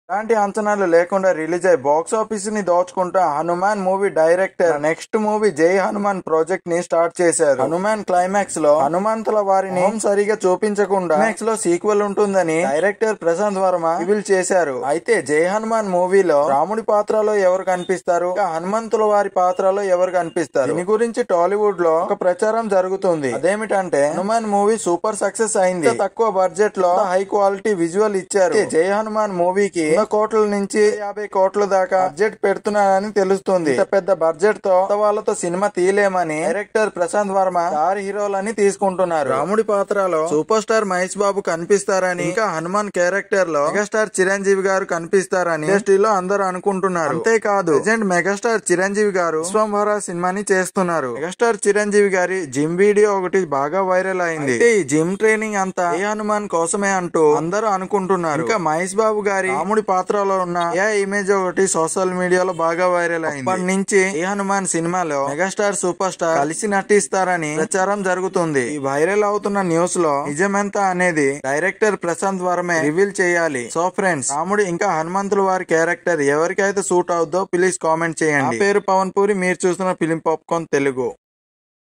ఎలాంటి అంచనాలు లేకుండా రిలీజ్ అయి బాక్స్ ఆఫీస్ ని దోచుకుంటూ Hanuman movie director next movie Jai Hanuman project ని స్టార్ట్ చేశారు. హనుమాన్ క్లైమాక్స్ లో హనుమంతుల వారిని సరిగా చూపించకుండా క్లైమాక్స్ లో సీక్వెల్ ఉంటుందని డైరెక్టర్ ప్రశాంత్ వర్మ రివీల్ చేశారు. అయితే జై హనుమాన్ మూవీలో రాముడి పాత్రలో ఎవరు కనిపిస్తారు, హనుమంతుల వారి పాత్రలో ఎవరు కనిపిస్తారు, దీని గురించి టాలీవుడ్ లో ఒక ప్రచారం జరుగుతుంది. అదేమిటంటే హనుమాన్ మూవీ సూపర్ సక్సెస్ అయింది, తక్కువ బడ్జెట్ లో హై క్వాలిటీ విజువల్ ఇచ్చారు. జై హనుమాన్ మూవీకి 100 కోట్ల నుంచి 50 కోట్ల దాకా బడ్జెట్ పెడుతున్నారని తెలుస్తుంది. ఇంత పెద్ద బడ్జెట్ తో వాళ్ళతో సినిమా తీయలేమని డైరెక్టర్ ప్రశాంత్ వర్మ స్టార్ హీరోలని తీసుకుంటున్నారు. రాముడి పాత్రలో సూపర్ స్టార్ మహేష్ బాబు కనిపిస్తారని, ఇంకా హనుమాన్ క్యారెక్టర్ లో మెగాస్టార్ చిరంజీవి గారు కనిపిస్తారని ఇండస్ట్రీలో అందరూ అనుకుంటున్నారు. అంతేకాదు ప్రజెంట్ మెగాస్టార్ చిరంజీవి గారు విశ్వంభర సినిమాని చేస్తున్నారు. మెగాస్టార్ చిరంజీవి గారి జిమ్ వీడియో ఒకటి బాగా వైరల్ అయింది. ఈ జిమ్ ట్రైనింగ్ అంతా ఏ హనుమాన్ కోసమే అంటూ అందరూ అనుకుంటున్నారు. ఇంకా మహేష్ బాబు గారి రాముడి పాత్రలో ఉన్న ఏ ఇమేజ్ ఒకటి సోషల్ మీడియాలో బాగా వైరల్ అయింది. అప్పటి నుంచి ఏ హనుమాన్ సినిమాలో మెగాస్టార్ సూపర్ స్టార్ కలిసి నటిస్తారని ప్రచారం జరుగుతుంది. ఈ వైరల్ అవుతున్న న్యూస్ లో నిజమెంత అనేది డైరెక్టర్ ప్రశాంత్ వర్మే రివీల్ చేయాలి. సో ఫ్రెండ్స్, రాముడు ఇంకా హనుమంతుల వారి క్యారెక్టర్ ఎవరికైతే సూట్ అవుద్దో ప్లీజ్ కామెంట్ చేయండి. నా పేరు పవన్ పూరి, మీరు చూస్తున్న ఫిలిం పాప్కార్న్ తెలుగు.